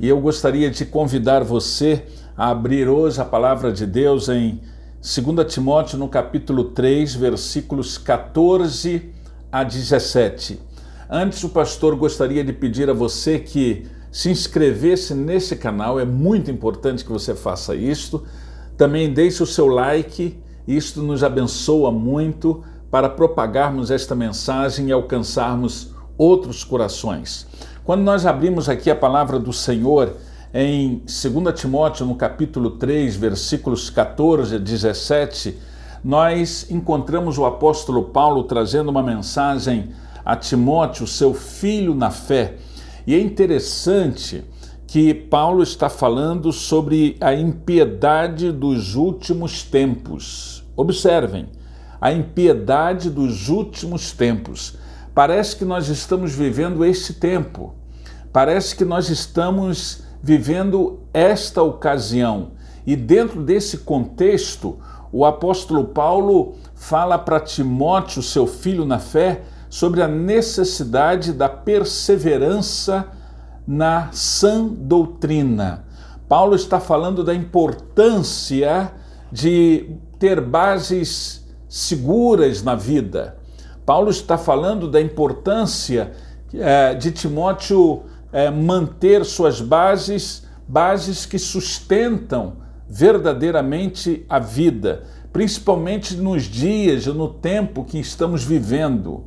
E eu gostaria de convidar você a abrir hoje a palavra de Deus em 2 Timóteo, no capítulo 3, versículos 14 a 17. Antes, o pastor gostaria de pedir a você que se inscrevesse nesse canal, é muito importante que você faça isto. Também deixe o seu like, isto nos abençoa muito para propagarmos esta mensagem e alcançarmos outros corações. Quando nós abrimos aqui a palavra do Senhor em 2 Timóteo, no capítulo 3, versículos 14 a 17, nós encontramos o apóstolo Paulo trazendo uma mensagem a Timóteo, seu filho na fé. E é interessante que Paulo está falando sobre a impiedade dos últimos tempos. Observem, a impiedade dos últimos tempos. Parece que nós estamos vivendo este tempo. Parece que nós estamos vivendo esta ocasião. E dentro desse contexto, o apóstolo Paulo fala para Timóteo, seu filho na fé, sobre a necessidade da perseverança na sã doutrina. Paulo está falando da importância de ter bases seguras na vida. Paulo está falando da importância de Timóteo manter suas bases que sustentam verdadeiramente a vida, principalmente nos dias e no tempo que estamos vivendo,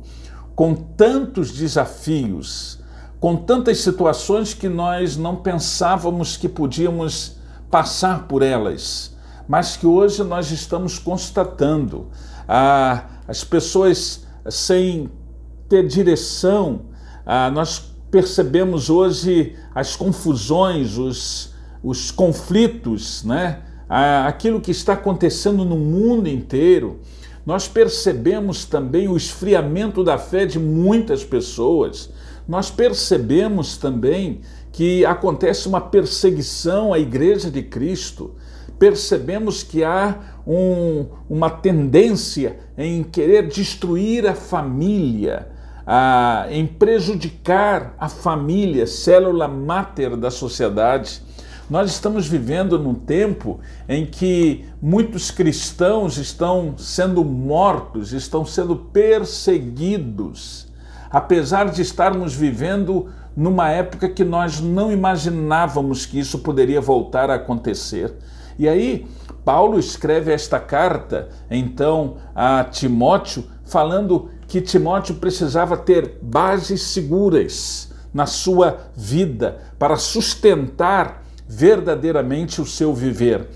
com tantos desafios, com tantas situações que nós não pensávamos que podíamos passar por elas, mas que hoje nós estamos constatando. As pessoas sem ter direção, nós percebemos hoje as confusões, os conflitos, né? Aquilo que está acontecendo no mundo inteiro. Nós percebemos também o esfriamento da fé de muitas pessoas. Nós percebemos também que acontece uma perseguição à Igreja de Cristo. Percebemos que há uma tendência em querer destruir a família, em prejudicar a família, célula máter da sociedade. Nós estamos vivendo num tempo em que muitos cristãos estão sendo mortos, estão sendo perseguidos, apesar de estarmos vivendo numa época que nós não imaginávamos que isso poderia voltar a acontecer. E aí, Paulo escreve esta carta, então, a Timóteo, falando que Timóteo precisava ter bases seguras na sua vida para sustentar verdadeiramente o seu viver.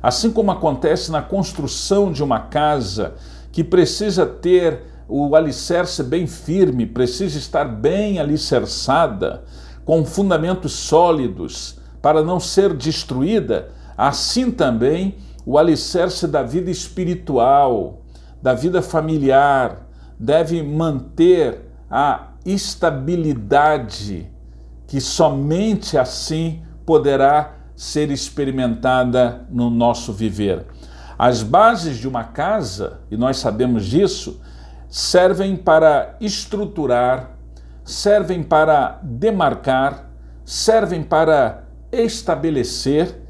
Assim como acontece na construção de uma casa, que precisa ter o alicerce bem firme, precisa estar bem alicerçada, com fundamentos sólidos, para não ser destruída, assim também o alicerce da vida espiritual, da vida familiar, deve manter a estabilidade, que somente assim poderá ser experimentada no nosso viver. As bases de uma casa, e nós sabemos disso, servem para estruturar, servem para demarcar, servem para estabelecer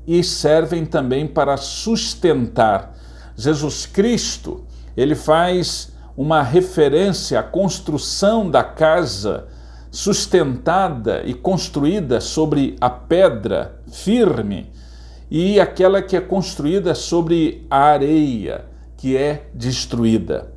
e servem também para sustentar. Jesus Cristo, ele faz uma referência à construção da casa sustentada e construída sobre a pedra firme e aquela que é construída sobre a areia, que é destruída.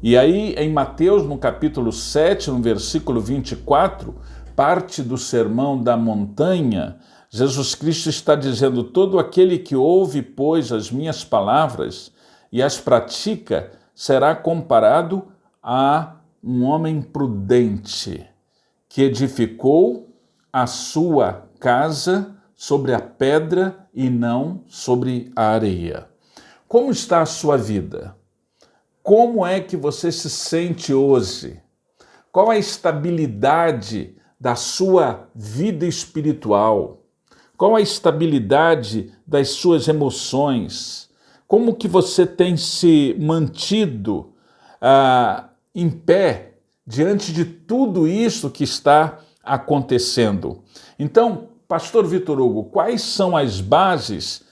E aí, em Mateus, no capítulo 7, no versículo 24, parte do Sermão da Montanha, Jesus Cristo está dizendo: todo aquele que ouve, pois, as minhas palavras e as pratica, será comparado a um homem prudente, que edificou a sua casa sobre a pedra e não sobre a areia. Como está a sua vida? Como é que você se sente hoje? Qual a estabilidade da sua vida espiritual? Qual a estabilidade das suas emoções? Como que você tem se mantido em pé diante de tudo isso que está acontecendo? Então, Pastor Vitor Hugo, quais são as bases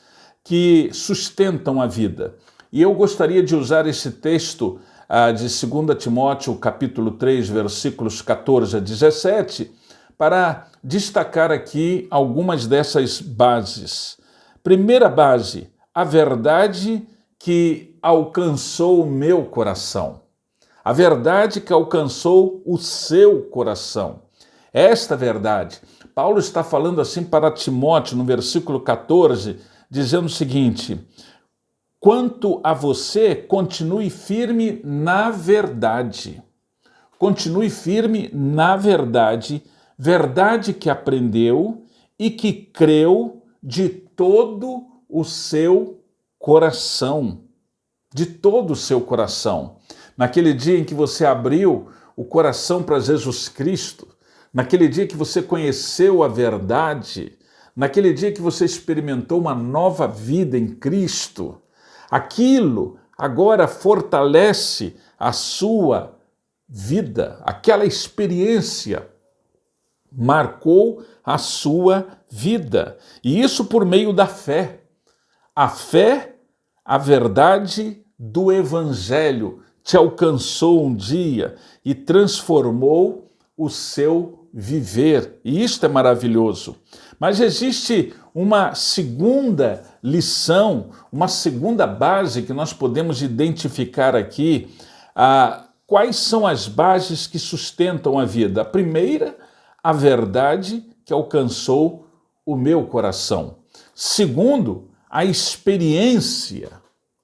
que sustentam a vida? E eu gostaria de usar esse texto de 2 Timóteo, capítulo 3, versículos 14 a 17, para destacar aqui algumas dessas bases. Primeira base, a verdade que alcançou o meu coração. A verdade que alcançou o seu coração. Esta verdade, Paulo está falando assim para Timóteo, no versículo 14, dizendo o seguinte: quanto a você, continue firme na verdade. Continue firme na verdade, verdade que aprendeu e que creu de todo o seu coração. De todo o seu coração. Naquele dia em que você abriu o coração para Jesus Cristo, naquele dia que você conheceu a verdade, naquele dia que você experimentou uma nova vida em Cristo, aquilo agora fortalece a sua vida, aquela experiência marcou a sua vida. E isso por meio da fé. A fé, a verdade do Evangelho te alcançou um dia e transformou o seu viver. E isto é maravilhoso. Mas existe uma segunda lição, uma segunda base que nós podemos identificar aqui. Quais são as bases que sustentam a vida? A primeira, a verdade que alcançou o meu coração. Segundo, a experiência.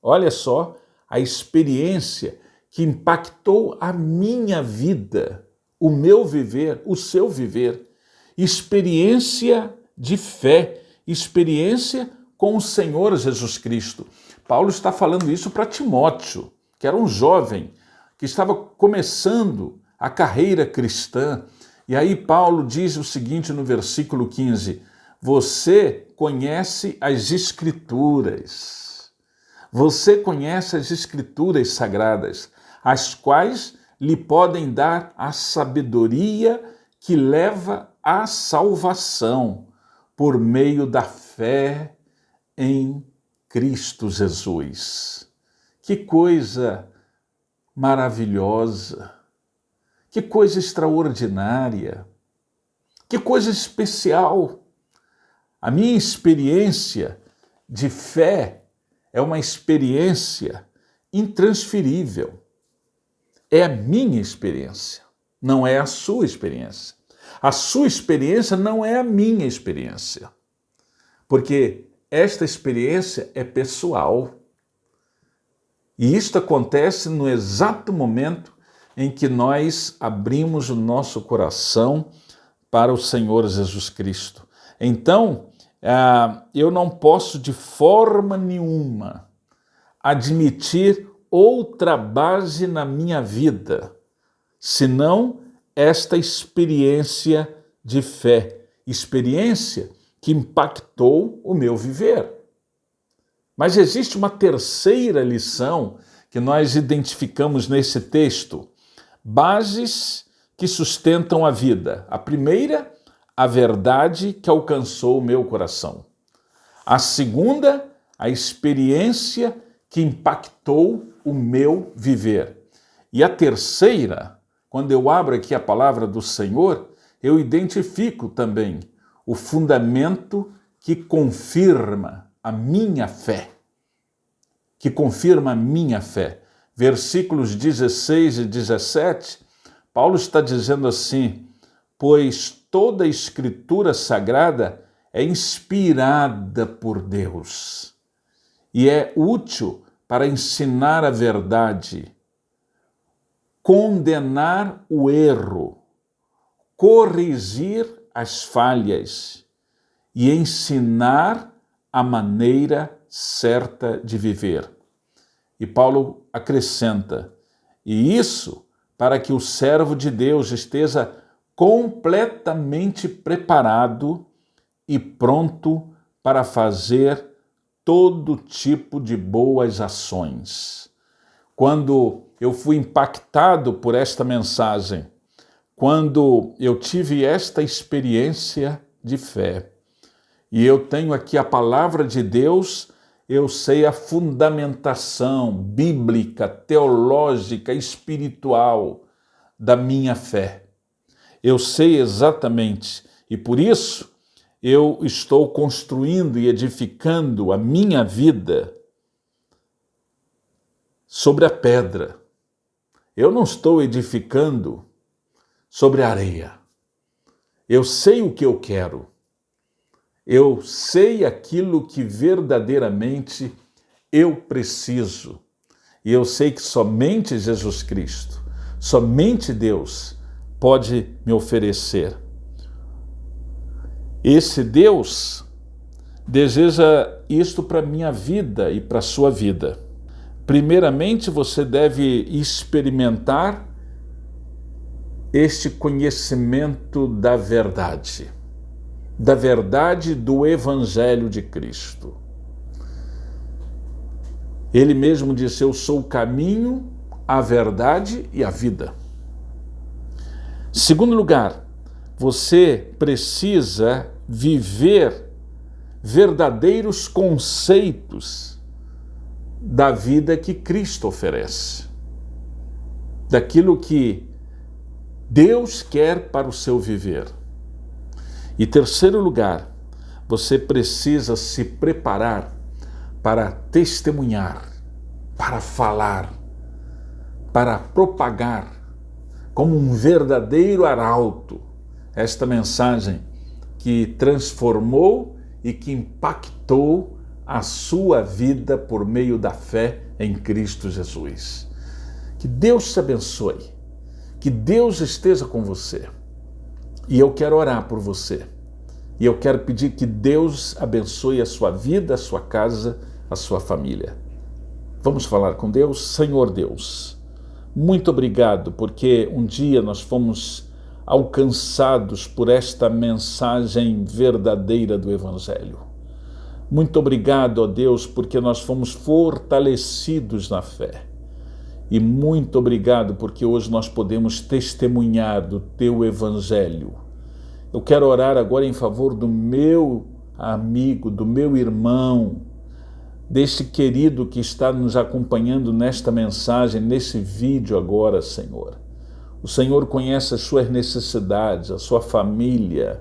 Olha só, a experiência que impactou a minha vida, o meu viver, o seu viver. Experiência de fé, experiência com o Senhor Jesus Cristo. Paulo está falando isso para Timóteo, que era um jovem que estava começando a carreira cristã. E aí Paulo diz o seguinte no versículo 15: você conhece as Escrituras. Você conhece as Escrituras sagradas, as quais lhe podem dar a sabedoria que leva à salvação por meio da fé em Cristo Jesus. Que coisa maravilhosa, que coisa extraordinária, que coisa especial. A minha experiência de fé é uma experiência intransferível. É a minha experiência, não é a sua experiência. A sua experiência não é a minha experiência, porque esta experiência é pessoal. E isto acontece no exato momento em que nós abrimos o nosso coração para o Senhor Jesus Cristo. Então, eu não posso de forma nenhuma admitir outra base na minha vida, senão esta experiência de fé, experiência que impactou o meu viver. Mas existe uma terceira lição que nós identificamos nesse texto: bases que sustentam a vida. A primeira, a verdade que alcançou o meu coração. A segunda, a experiência que impactou o meu viver. E a terceira, quando eu abro aqui a palavra do Senhor, eu identifico também o fundamento que confirma a minha fé. Que confirma a minha fé. Versículos 16 e 17, Paulo está dizendo assim: pois toda a Escritura Sagrada é inspirada por Deus e é útil para ensinar a verdade, condenar o erro, corrigir as falhas e ensinar a maneira certa de viver. E Paulo acrescenta: e isso para que o servo de Deus esteja completamente preparado e pronto para fazer todo tipo de boas ações. Quando eu fui impactado por esta mensagem, quando eu tive esta experiência de fé, e eu tenho aqui a palavra de Deus, eu sei a fundamentação bíblica, teológica, espiritual da minha fé. Eu sei exatamente, e por isso eu estou construindo e edificando a minha vida sobre a pedra. Eu não estou edificando sobre a areia. Eu sei o que eu quero. Eu sei aquilo que verdadeiramente eu preciso. E eu sei que somente Jesus Cristo, somente Deus pode me oferecer. Esse Deus deseja isto para a minha vida e para a sua vida. Primeiramente, você deve experimentar este conhecimento da verdade do Evangelho de Cristo. Ele mesmo disse: eu sou o caminho, a verdade e a vida. Segundo lugar, você precisa viver verdadeiros conceitos da vida que Cristo oferece, daquilo que Deus quer para o seu viver. E terceiro lugar, você precisa se preparar para testemunhar, para falar, para propagar como um verdadeiro arauto esta mensagem que transformou e que impactou a sua vida por meio da fé em Cristo Jesus. Que Deus te abençoe, que Deus esteja com você. E eu quero orar por você. E eu quero pedir que Deus abençoe a sua vida, a sua casa, a sua família. Vamos falar com Deus? Senhor Deus, muito obrigado porque um dia nós fomos alcançados por esta mensagem verdadeira do Evangelho. Muito obrigado, ó Deus, porque nós fomos fortalecidos na fé. E muito obrigado porque hoje nós podemos testemunhar do Teu Evangelho. Eu quero orar agora em favor do meu amigo, do meu irmão, deste querido que está nos acompanhando nesta mensagem, nesse vídeo agora, Senhor. O Senhor conhece as suas necessidades, a sua família,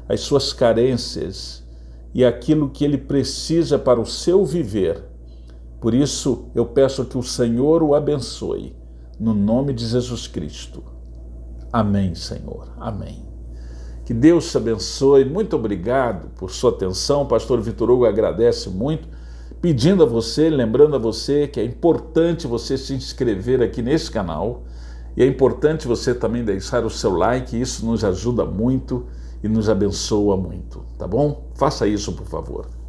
as suas carências e aquilo que ele precisa para o seu viver. Por isso, eu peço que o Senhor o abençoe, no nome de Jesus Cristo. Amém, Senhor. Amém. Que Deus te abençoe. Muito obrigado por sua atenção. O pastor Vitor Hugo agradece muito, pedindo a você, lembrando a você que é importante você se inscrever aqui nesse canal e é importante você também deixar o seu like, isso nos ajuda muito e nos abençoa muito, tá bom? Faça isso, por favor.